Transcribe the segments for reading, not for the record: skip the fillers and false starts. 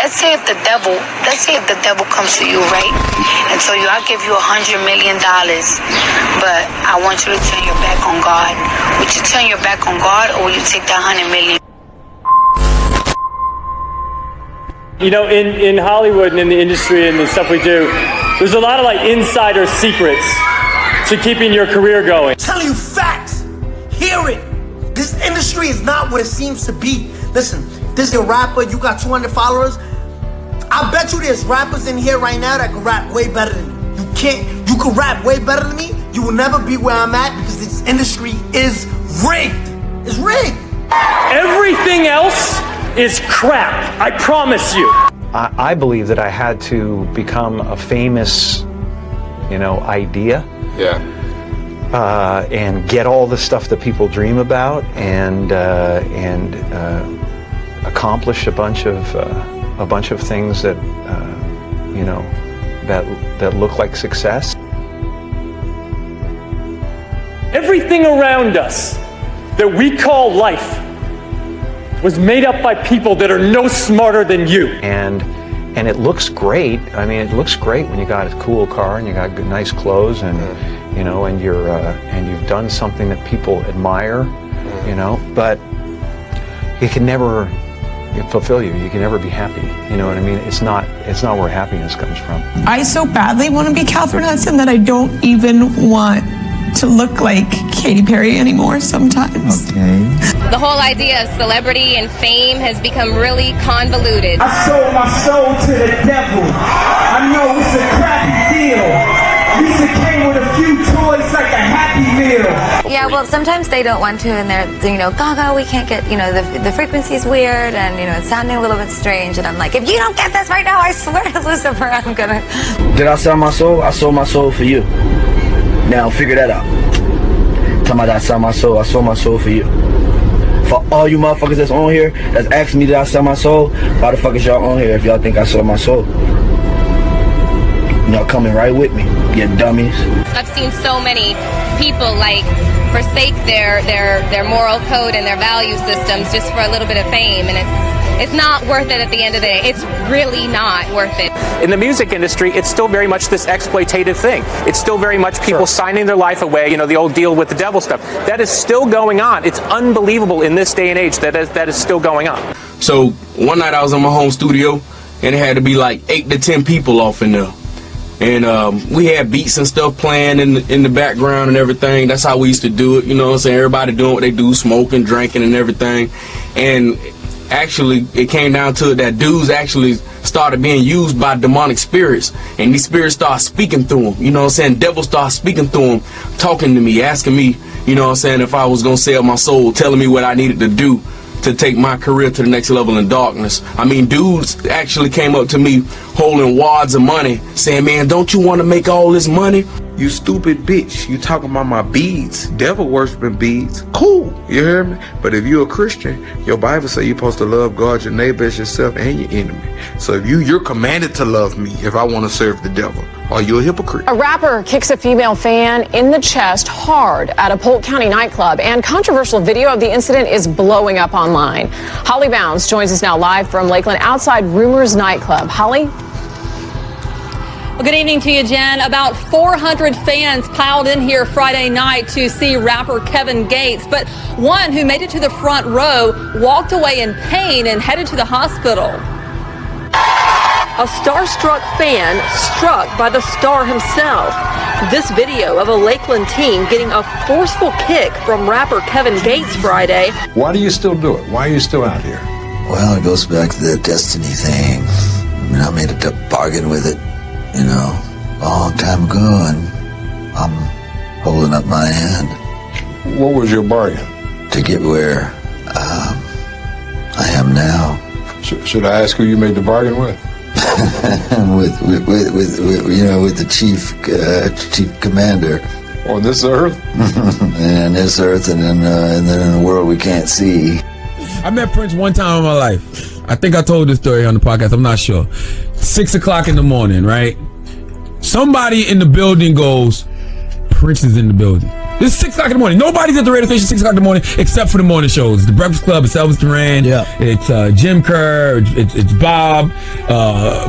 let's say if the devil comes to you, right, and so I'll give you $100 million, but I want you to turn your back on God. Would you turn your back on God, or will you take that $100 million? You know, in Hollywood and in the industry and the stuff we do, there's a lot of like insider secrets to keeping your career going. I'm telling you facts. Hear it. This industry is not what it seems to be. Listen, this is a rapper. You got 200 followers. I bet you there's rappers in here right now that can rap way better than you. You can rap way better than me. You will never be where I'm at because this industry is rigged. It's rigged. Everything else is crap. I promise you. I believe that I had to become a famous, idea. Yeah. And get all the stuff that people dream about, and accomplish a bunch of things that that look like success. Everything around us that we call life was made up by people that are no smarter than you. And it looks great. I mean, it looks great when you got a cool car and you got good, nice clothes, and and you've done something that people admire, but it can never fulfill you. You can never be happy. You know what I mean? It's not where happiness comes from. I so badly want to be Catherine Hudson that I don't even want to look like Katy Perry anymore sometimes. Okay. The whole idea of celebrity and fame has become really convoluted. I sold my soul to the devil. I know it's a crappy deal. Lisa came with a few toys like a Happy Meal. Yeah, well, sometimes they don't want to, and they're, Gaga, we can't get, the frequency's weird, and, it's sounding a little bit strange, and I'm like, if you don't get this right now, I swear to Lucifer, I'm gonna... Did I sell my soul? I sold my soul for you. Now, figure that out. Tell me that I sold my soul for you. For all you motherfuckers that's on here, that's asking me did I sell my soul, why the fuck is y'all on here if y'all think I sold my soul? Y'all coming right with me, you dummies. I've seen so many people forsake their moral code and their value systems just for a little bit of fame, and it's not worth it at the end of the day. It's really not worth it. In the music industry, it's still very much this exploitative thing. It's still very much people signing their life away, the old deal with the devil stuff. That is still going on. It's unbelievable in this day and age that is still going on. So one night I was in my home studio, and it had to be like 8 to 10 people off in there. And we had beats and stuff playing in the background and everything. That's how we used to do it, everybody doing what they do, smoking, drinking and everything. And actually, it came down to it that dudes actually started being used by demonic spirits. And these spirits started speaking through them, Devils started speaking through them, talking to me, asking me, if I was going to sell my soul, telling me what I needed to do to take my career to the next level in darkness. I mean, dudes actually came up to me holding wads of money, saying, man, don't you want to make all this money? You stupid bitch. You talking about my beads. Devil worshiping beads. Cool. You hear me? But if you're a Christian, your Bible says you're supposed to love God, your neighbor as yourself, and your enemy. So if you're commanded to love me if I want to serve the devil. Are you a hypocrite? A rapper kicks a female fan in the chest hard at a Polk County nightclub, and controversial video of the incident is blowing up online. Holly Bounds joins us now live from Lakeland outside Rumors nightclub. Holly? Well, good evening to you, Jen. About 400 fans piled in here Friday night to see rapper Kevin Gates, but one who made it to the front row walked away in pain and headed to the hospital. A starstruck fan struck by the star himself. This video of a Lakeland teen getting a forceful kick from rapper Kevin Gates Friday. Why do you still do it? Why are you still out here? Well, it goes back to the destiny thing. I made a bargain with it, a long time ago, and I'm holding up my hand. What was your bargain? To get where I am now. Should I ask who you made the bargain with? with the chief commander on this earth, and this earth, and then in a world we can't see. I met Prince one time in my life. I think I told this story on the podcast. I'm not sure. 6 o'clock in the morning, right? Somebody in the building goes, Prince is in the building. It's 6 o'clock in the morning. Nobody's at the radio station 6 o'clock in the morning except for the morning shows. The Breakfast Club, it's Elvis Duran, it's Jim Kerr, it's Bob,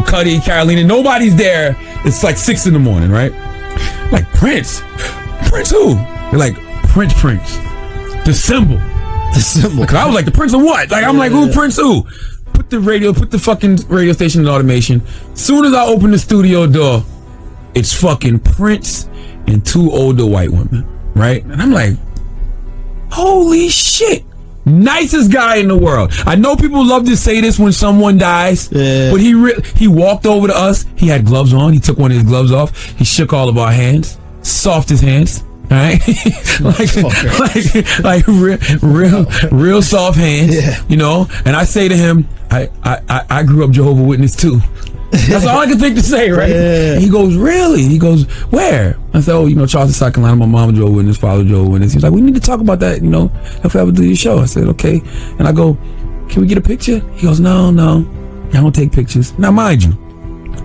Cuddy, Carolina. Nobody's there. It's like 6 in the morning, right? Like Prince. Prince who? They're like, Prince. The symbol. Cause I was like, the Prince of what? Like, I'm like, who Prince who? Put the fucking radio station in automation. Soon as I open the studio door, it's fucking Prince and 2 older white women, right? And I'm like, holy shit. Nicest guy in the world. I know people love to say this when someone dies, but he walked over to us. He had gloves on. He took one of his gloves off. He shook all of our hands. Softest hands. All right, like real soft hands, you know. And I say to him, I grew up Jehovah's Witness too. That's all I can think to say, right? And he goes, really? He goes, where? I said, Charleston, South Carolina. My mom was Jehovah's Witness, father Jehovah's Witness. He's like, we need to talk about that, if we ever do your show. I said, okay. And I go, can we get a picture? He goes, no, I don't take pictures. Now, mind you,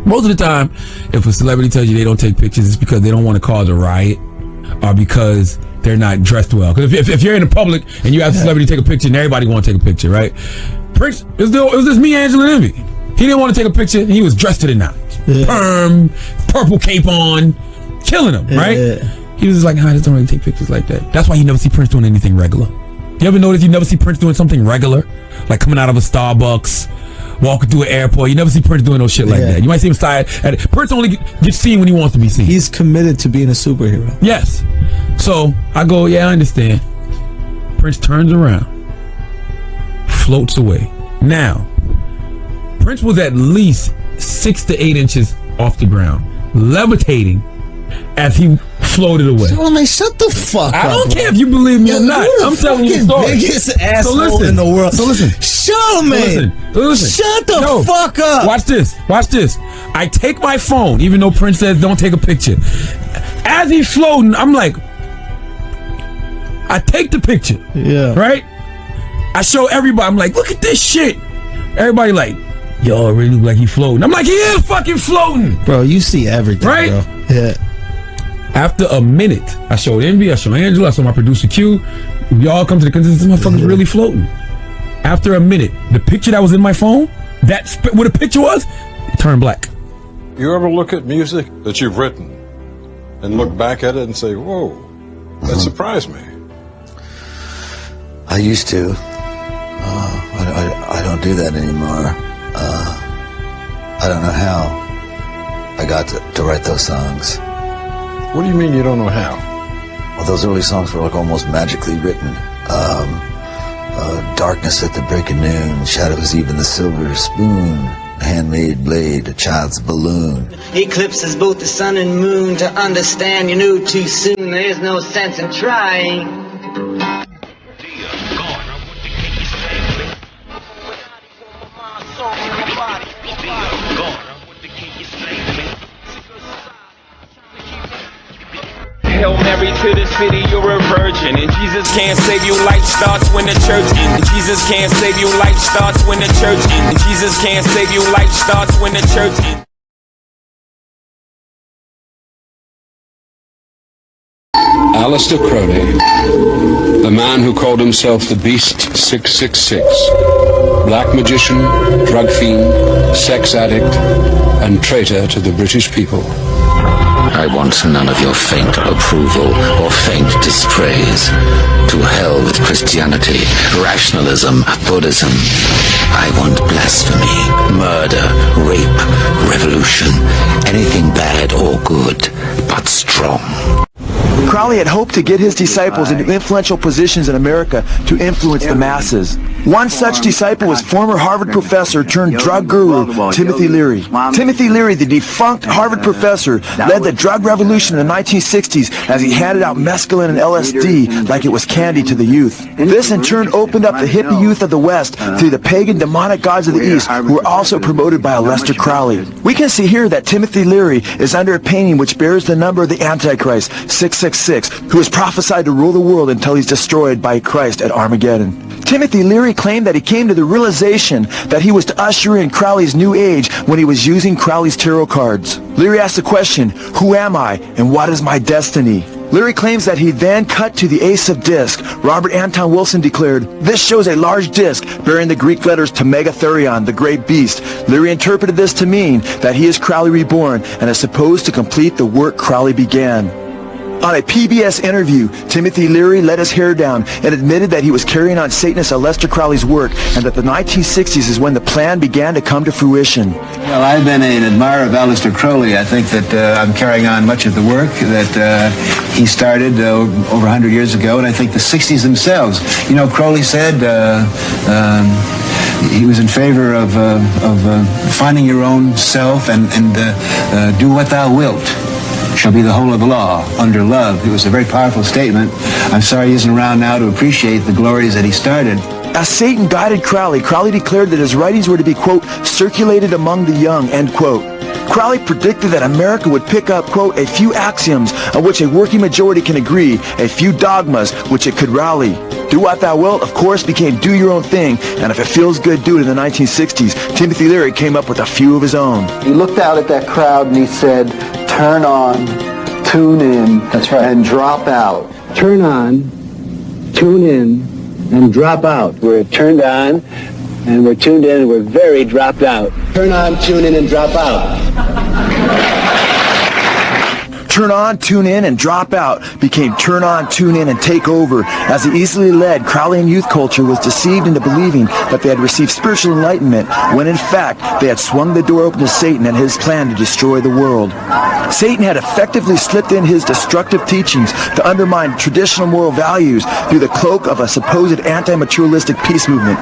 most of the time, if a celebrity tells you they don't take pictures, it's because they don't want to cause a riot. Or because they're not dressed well. Because if you're in the public and you ask a celebrity to take a picture, and everybody want to take a picture, right? Prince, it was just me, Angela, and Envy. He didn't want to take a picture, and he was dressed to the nines. Perm, purple cape on, killing him, right? He was just like, I just don't really take pictures like that. That's why you never see Prince doing anything regular. You ever notice you never see Prince doing something regular? Like coming out of a Starbucks, walking through an airport. You never see Prince doing no shit like that. You might see him side at it. Prince only gets seen when he wants to be seen. He's committed to being a superhero. Yes. So I go, I understand. Prince turns around, floats away. Now, Prince was at least 6 to 8 inches off the ground, levitating as he floated away. Shut the fuck up. I don't care if you believe me or not. I'm telling you the story. Biggest asshole in the world. So listen. Charlamagne. Listen. Shut the fuck up. Watch this. I take my phone, even though Prince says don't take a picture. As he's floating, I'm like, I take the picture. Yeah. Right? I show everybody. I'm like, look at this shit. Everybody like, yo, it really look like he's floating. I'm like, he is fucking floating. Bro, you see everything, right? Bro. Yeah. After a minute, I showed Envy, I showed Angela, I showed my producer Q. We all come to the consensus this motherfucker's really floating. After a minute, the picture that was in my phone, what the picture was, it turned black. You ever look at music that you've written and look back at it and say, whoa, that surprised me? I used to. I don't do that anymore. I don't know how I got to write those songs. What do you mean you don't know how? Well, those early songs were like almost magically written. Darkness at the break of noon, shadows even the silver spoon, a handmade blade, a child's balloon. Eclipses both the sun and moon. To understand you knew too soon. There is no sense in trying. Hail Mary to the city, you're a virgin. And Jesus can't save you, life starts when the church ends. Jesus can't save you, life starts when the church ends. Jesus can't save you, life starts when the church ends. Aleister Crowley, the man who called himself the Beast 666, black magician, drug fiend, sex addict, and traitor to the British people. I want none of your faint approval or faint dispraise. To hell with Christianity, rationalism, Buddhism. I want blasphemy, murder, rape, revolution, anything bad or good, but strong. Crowley had hoped to get his disciples into influential positions in America to influence the masses. One such disciple was former Harvard professor turned drug guru Timothy Leary. Timothy Leary, the defunct Harvard professor, led the drug revolution in the 1960s as he handed out mescaline and LSD like it was candy to the youth. This in turn opened up the hippie youth of the West to the pagan demonic gods of the East, who were also promoted by Aleister Crowley. We can see here that Timothy Leary is under a painting which bears the number of the Antichrist, 666, who is prophesied to rule the world until he's destroyed by Christ at Armageddon. Timothy Leary claimed that he came to the realization that he was to usher in Crowley's new age when he was using Crowley's tarot cards. Leary asked the question, who am I and what is my destiny? Leary claims that he then cut to the ace of disc. Robert Anton Wilson declared, "This shows a large disc bearing the Greek letters Megatherion, the great beast." Leary interpreted this to mean that he is Crowley reborn and is supposed to complete the work Crowley began. On a PBS interview, Timothy Leary let his hair down and admitted that he was carrying on Satanist Aleister Crowley's work and that the 1960s is when the plan began to come to fruition. Well, I've been an admirer of Aleister Crowley. I think that I'm carrying on much of the work that he started over 100 years ago, and I think the 60s themselves. You know, Crowley said he was in favor of finding your own self and do what thou wilt shall be the whole of the law under love. It was a very powerful statement. I'm sorry he isn't around now to appreciate the glories that he started. As Satan guided Crowley, Crowley declared that his writings were to be, quote, circulated among the young, end quote. Crowley predicted that America would pick up, quote, a few axioms on which a working majority can agree, a few dogmas which it could rally. Do what thou wilt, of course, became do your own thing, and if it feels good, do it in the 1960s. Timothy Leary came up with a few of his own. He looked out at that crowd and he said, turn on, tune in, that's right, and drop out. Turn on, tune in, and drop out. We're turned on, and we're tuned in, and we're very dropped out. Turn on, tune in, and drop out. Turn on, tune in, and drop out became turn on, tune in, and take over. As he easily led, Crowleyan youth culture was deceived into believing that they had received spiritual enlightenment, when in fact they had swung the door open to Satan and his plan to destroy the world. Satan had effectively slipped in his destructive teachings to undermine traditional moral values through the cloak of a supposed anti-materialistic peace movement.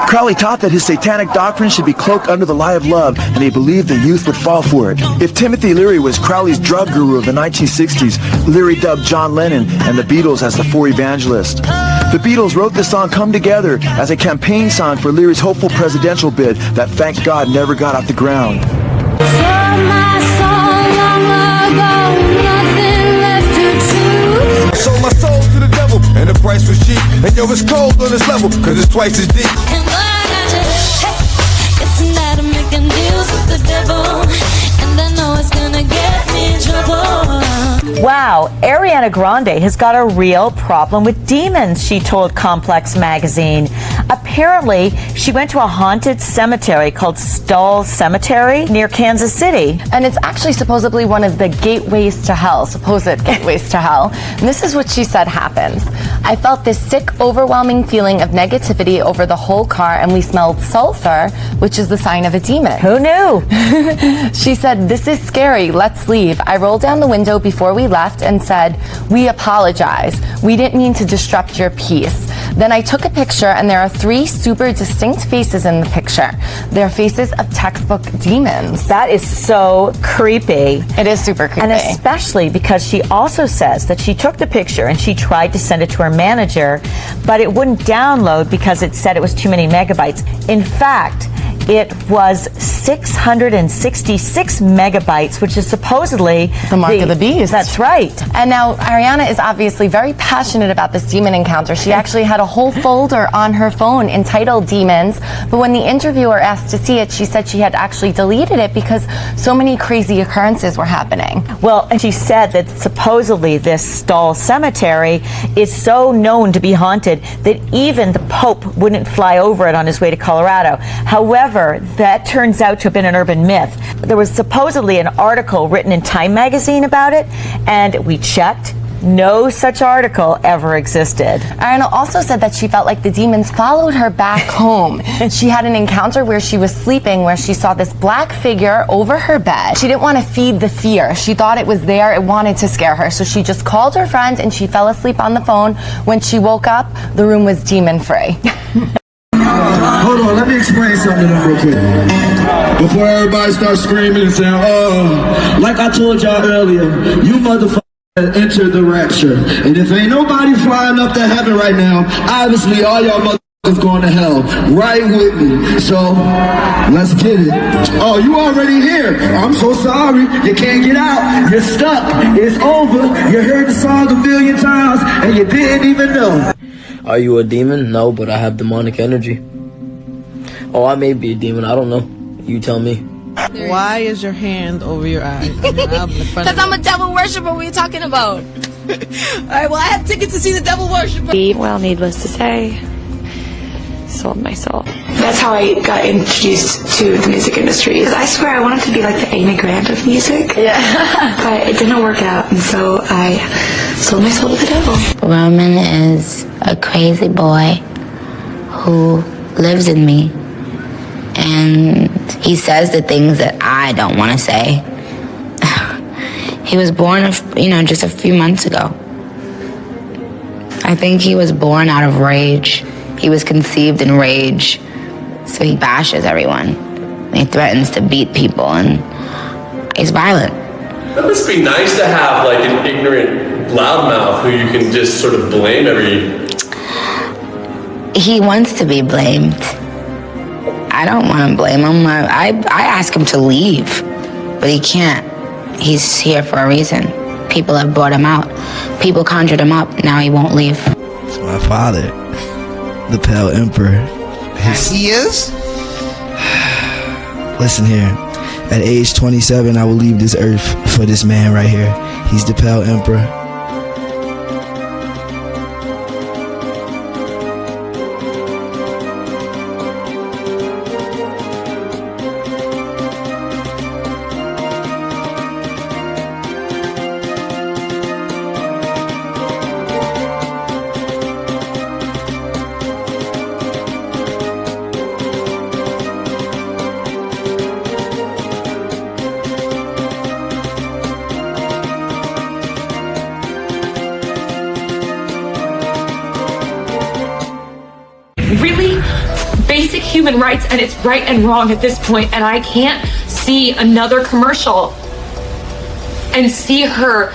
Crowley taught that his satanic doctrine should be cloaked under the lie of love, and he believed the youth would fall for it. If Timothy Leary was Crowley's drug guru of the 1960s, Leary dubbed John Lennon and the Beatles as the four evangelists. The Beatles wrote the song Come Together as a campaign song for Leary's hopeful presidential bid that, thank God, never got off the ground. Sold my soul to the devil, and the price was cheap. And yo, it's cold on this level, cause it's twice as deep. It's a night I'm making deals with the devil, and I know it's gonna get me in trouble. Wow, Ariana Grande has got a real problem with demons, she told Complex magazine. Apparently, she went to a haunted cemetery called Stull Cemetery near Kansas City. And it's actually supposedly one of the gateways to hell, supposed gateways to hell. And this is what she said happens. I felt this sick, overwhelming feeling of negativity over the whole car, and we smelled sulfur, which is the sign of a demon. Who knew? She said, this is scary, let's leave. I rolled down the window before we left and said, we apologize. We didn't mean to disrupt your peace. Then I took a picture, and there are 3 super distinct faces in the picture. They're faces of textbook demons. That is so creepy. It is super creepy. And especially because she also says that she took the picture and she tried to send it to her manager, but it wouldn't download because it said it was too many megabytes. In fact, it was 666 megabytes, which is supposedly the mark of the beast. That's right. And now Ariana is obviously very passionate about this demon encounter. She actually had a whole folder on her phone entitled Demons, but when the interviewer asked to see it, she said she had actually deleted it because so many crazy occurrences were happening. Well, and she said that supposedly this Stull Cemetery is so known to be haunted that even the Pope wouldn't fly over it on his way to Colorado. However, that turns out to have been an urban myth. There was supposedly an article written in Time magazine about it, and we checked. No such article ever existed. Ariana also said that she felt like the demons followed her back home. She had an encounter where she was sleeping, where she saw this black figure over her bed. She didn't want to feed the fear. She thought it was there. It wanted to scare her. So she just called her friend and she fell asleep on the phone. When she woke up, the room was demon-free. Hold on, let me explain something to them real quick. Before everybody starts screaming and saying, oh, like I told y'all earlier, you motherfuckers entered the rapture. And if ain't nobody flying up to heaven right now, obviously all y'all motherfuckers going to hell. Right with me. So, let's get it. Oh, you already here. I'm so sorry. You can't get out. You're stuck. It's over. You heard the song 1,000,000 times and you didn't even know. Are you a demon? No, but I have demonic energy. Oh, I may be a demon. I don't know. You tell me. Why is your hand over your eyes? Because I'm a devil worshiper. What are you talking about? right, well, I have tickets to see the Devil Worshiper. Well, needless to say, sold my soul. That's how I got introduced to the music industry. I swear I wanted to be like the Amy Grant of music. Yeah. But it didn't work out, and so I sold my soul to the devil. Roman is a crazy boy who lives in me. And he says the things that I don't want to say. He was born, just a few months ago. I think he was born out of rage. He was conceived in rage. So he bashes everyone. And he threatens to beat people, and he's violent. It must be nice to have like an ignorant loudmouth who you can just sort of blame every... He wants to be blamed. I don't want to blame him. I ask him to leave, but he can't. He's here for a reason. People have brought him out. People conjured him up. Now he won't leave. It's my father, the Pale Emperor. He is? Listen here. At age 27, I will leave this earth for this man right here. He's the Pale Emperor. Really basic human rights, and it's right and wrong at this point, and I can't see another commercial and see her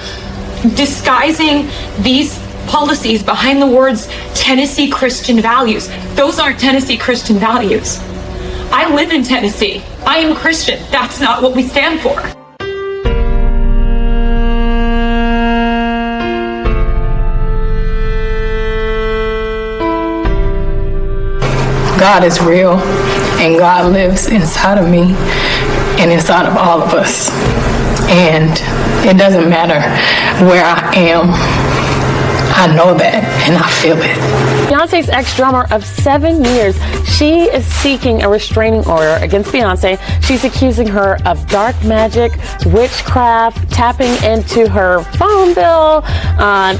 disguising these policies behind the words Tennessee Christian values. Those aren't Tennessee Christian values. I live in Tennessee. I am Christian. That's not what we stand for. God is real, and God lives inside of me and inside of all of us. And it doesn't matter where I am. I know that, and I feel it. Beyonce's ex-drummer of 7 years, she is seeking a restraining order against Beyonce. She's accusing her of dark magic, witchcraft, tapping into her phone bill,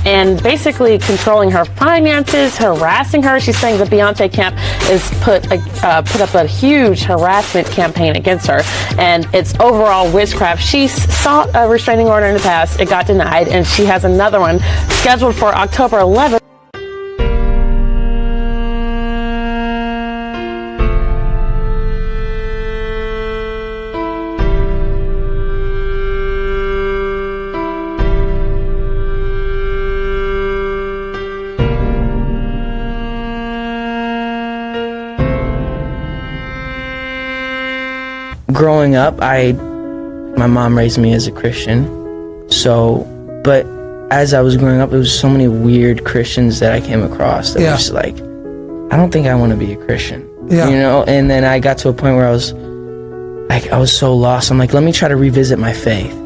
and basically controlling her finances, harassing her. She's saying the Beyonce camp is put up a huge harassment campaign against her, and it's overall witchcraft. She sought a restraining order in the past. It got denied, and she has another one scheduled for October 11th. Growing up, my mom raised me as a Christian, but as I was growing up, there was so many weird Christians that I came across that was like, I don't think I want to be a Christian, and then I got to a point where I was so lost. I'm like, let me try to revisit my faith.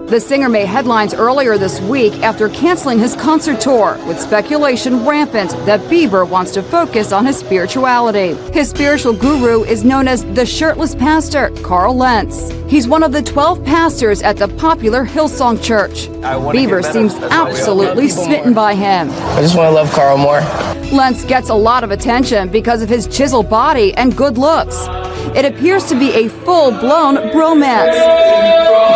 The singer made headlines earlier this week after canceling his concert tour, with speculation rampant that Bieber wants to focus on his spirituality. His spiritual guru is known as the Shirtless Pastor, Carl Lentz. He's one of the 12 pastors at the popular Hillsong Church. Bieber seems absolutely smitten by him. I just want to love Carl more. Lentz gets a lot of attention because of his chiseled body and good looks. It appears to be a full-blown bromance.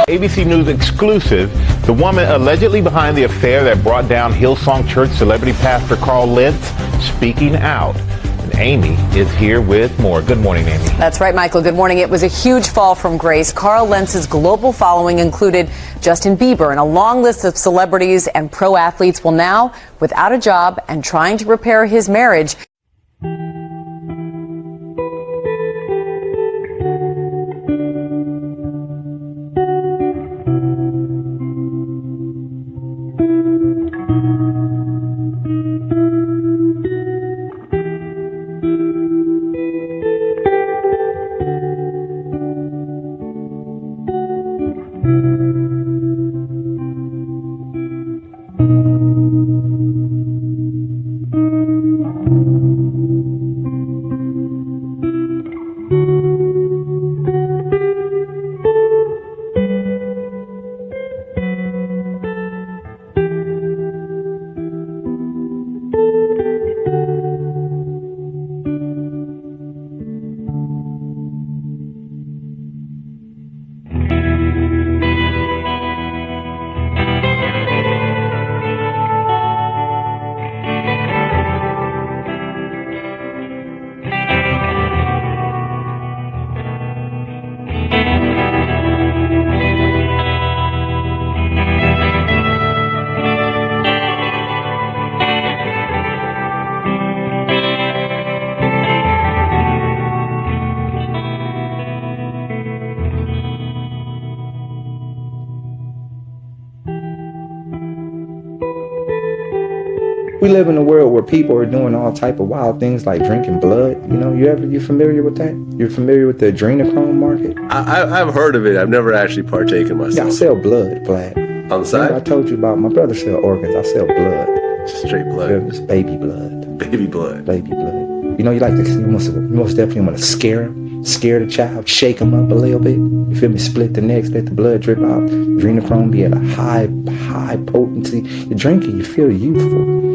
ABC News exclusive, the woman allegedly behind the affair that brought down Hillsong Church celebrity pastor Carl Lentz speaking out. And Amy is here with more. Good morning, Amy. That's right, Michael. Good morning. It was a huge fall from grace. Carl Lentz's global following included Justin Bieber, and a long list of celebrities and pro athletes will now, without a job and trying to repair his marriage, We live in a world where people are doing all type of wild things like drinking blood. You know, you familiar with that? You're familiar with the adrenochrome market? I've heard of it. I've never actually partaken myself. Yeah, I sell blood, Vlad. On the side? I told you about my brother sell organs. I sell blood. Straight blood. It's baby blood. Baby blood. Baby blood. You know, you like to, you most definitely want to scare the child, shake him up a little bit. You feel me? Split the neck, let the blood drip out. Adrenochrome be at a high potency. You drink it, you feel youthful.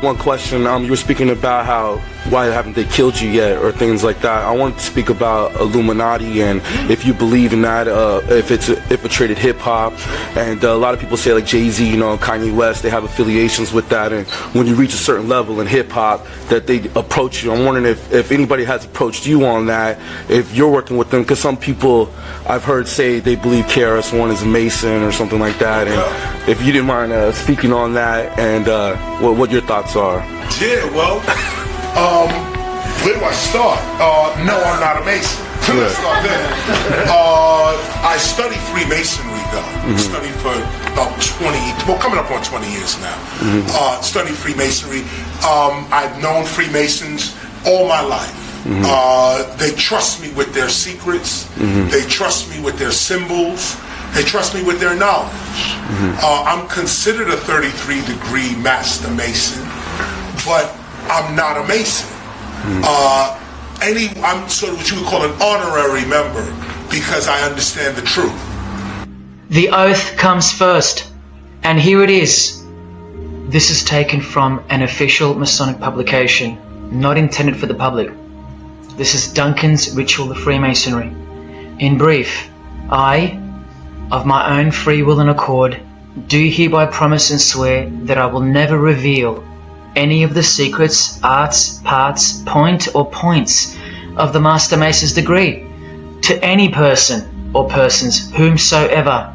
One question, you were speaking about why haven't they killed you yet, or things like that. I wanted to speak about Illuminati and if you believe in that, if it's infiltrated hip-hop. And a lot of people say, like Jay-Z, you know, Kanye West, they have affiliations with that, and when you reach a certain level in hip-hop that they approach you. I'm wondering if anybody has approached you on that, if you're working with them, because some people I've heard say they believe KRS-One is a Mason or something like that, and if you didn't mind speaking on that and what your thoughts are. Yeah, well, where do I start? No, I'm not a Mason. Let's start there. I study Freemasonry, though. Studied for about 20, coming up on 20 years now. Studied Freemasonry. I've known Freemasons all my life. They trust me with their secrets. They trust me with their symbols. They trust me with their knowledge. I'm considered a 33-degree Master Mason, but I'm not a Mason. I'm sort of what you would call an honorary member because I understand the truth. The oath comes first, and here it is. This is taken from an official Masonic publication, not intended for the public. This is Duncan's Ritual of Freemasonry. In brief, I, of my own free will and accord, do hereby promise and swear that I will never reveal any of the secrets, arts, parts, point or points of the Master Mason's degree to any person or persons whomsoever.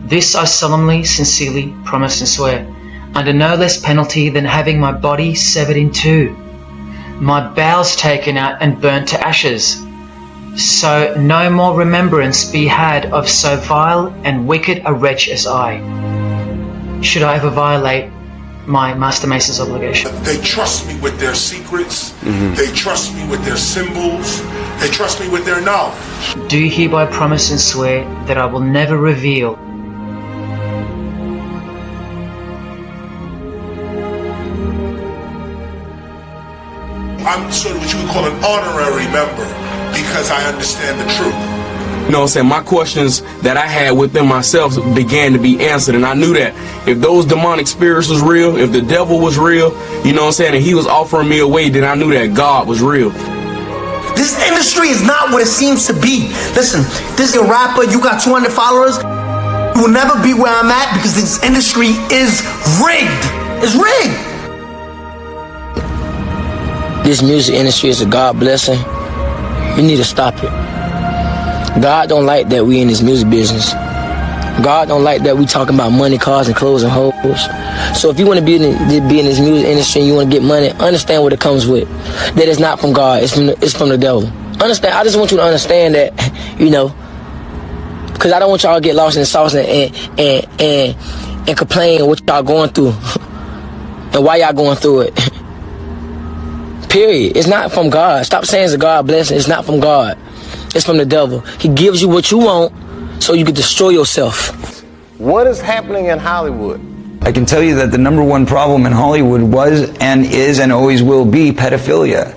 This I solemnly, sincerely promise and swear, under no less penalty than having my body severed in two, my bowels taken out and burnt to ashes, so no more remembrance be had of so vile and wicked a wretch as I, should I ever violate my Master Mason's obligation. They trust me with their secrets. They trust me with their symbols. They trust me with their knowledge. Do hereby promise and swear that I will never reveal I'm sort of what you would call an honorary member because I understand the truth. You know what I'm saying? My questions that I had within myself began to be answered, and I knew that if those demonic spirits was real, if the devil was real, you know what I'm saying, and he was offering me a way, then I knew that God was real. This industry is not what it seems to be. Listen, this is a rapper, you got 200 followers. You will never be where I'm at because this industry is rigged. It's rigged. This music industry is a God blessing. You need to stop it. God don't like that we in this music business. God don't like that we talking about money, cars, and clothes and hoes. So if you want to be in this music industry and you want to get money, understand what it comes with. That it's not from God. It's from the devil. Understand? I just want you to understand that, you know, because I don't want y'all to get lost in the sauce and complain what y'all going through and why y'all going through it. Period. It's not from God. Stop saying it's a God blessing. It's not from God. It's from the devil. He gives you what you want so you can destroy yourself. What is happening in Hollywood? I can tell you that the #1 problem in Hollywood was and is and always will be pedophilia.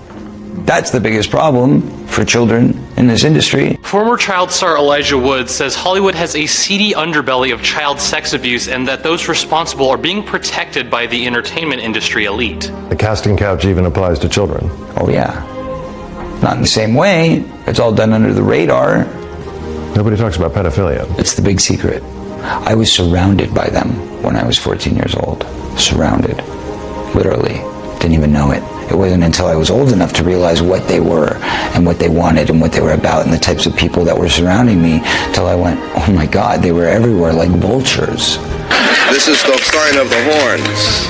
That's the biggest problem for children in this industry. Former child star Elijah Wood says Hollywood has a seedy underbelly of child sex abuse and that those responsible are being protected by the entertainment industry elite. The casting couch even applies to children. Oh yeah. Not in the same way. It's all done under the radar. Nobody talks about pedophilia. It's the big secret. I was surrounded by them when I was 14 years old. Surrounded. Literally. Didn't even know it. It wasn't until I was old enough to realize what they were and what they wanted and what they were about and the types of people that were surrounding me till I went, oh my God, they were everywhere like vultures. This is the sign of the horns.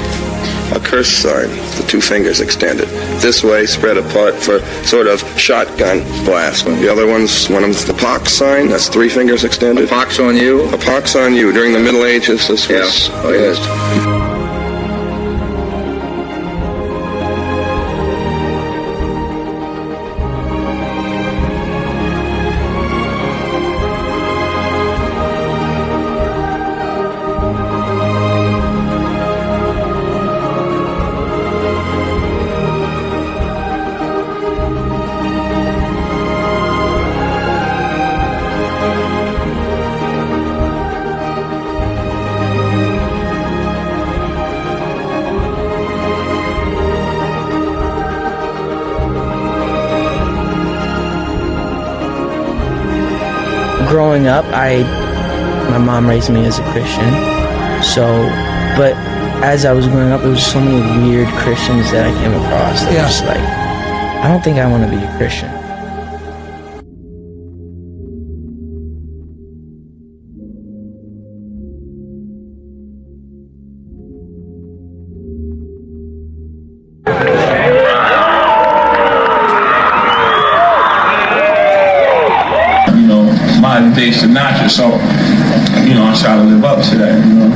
A curse sign, the 2 fingers extended. This way, spread apart for sort of shotgun blast. The other one's, one of them's the pox sign, that's 3 fingers extended. A pox on you? A pox on you. During the Middle Ages, this was used. Growing up, my mom raised me as a Christian. But as I was growing up, there was so many weird Christians that I came across. That was like, I don't think I want to be a Christian. Dave Sinatra, so you know I try to live up to that. You know,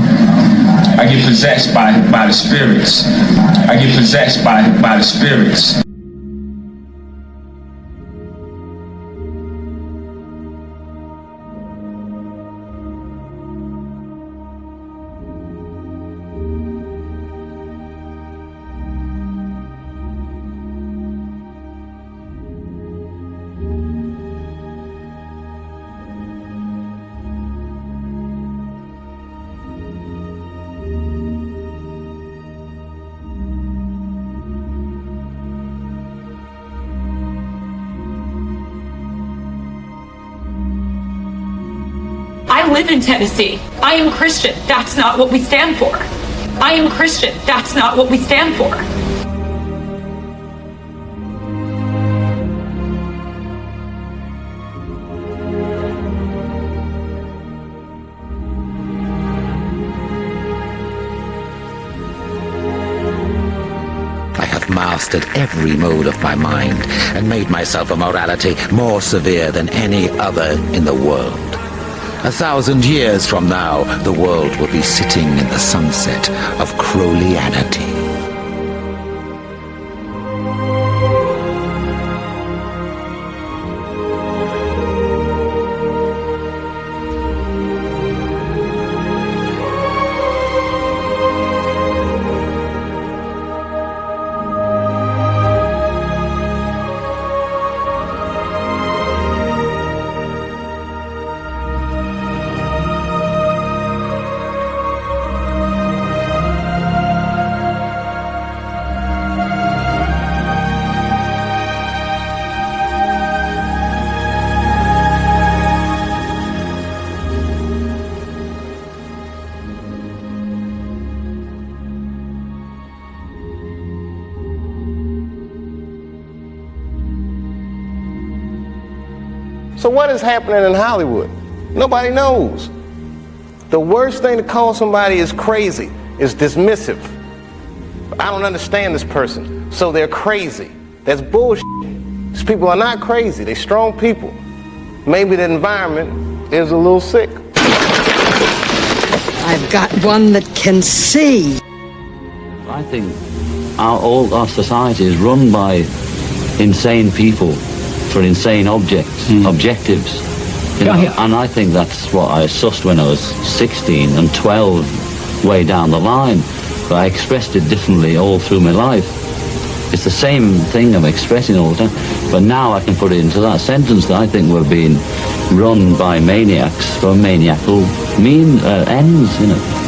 I get possessed by the spirits. I get possessed by the spirits. I live in Tennessee. I am Christian. That's not what we stand for. I am Christian. That's not what we stand for. I have mastered every mode of my mind and made myself a morality more severe than any other in the world. 1,000 years from now, the world will be sitting in the sunset of Crowleyanity. So what is happening in Hollywood? Nobody knows. The worst thing to call somebody is crazy is dismissive. I don't understand this person, so they're crazy. That's bullshit. These people are not crazy. They're strong people. Maybe the environment is a little sick. I've got one that can see. I think our society is run by insane people for insane objectives. You know? And I think that's what I sussed when I was 16 and 12, way down the line. But I expressed it differently all through my life. It's the same thing I'm expressing all the time, but now I can put it into that sentence that I think we're being run by maniacs for maniacal ends, you know.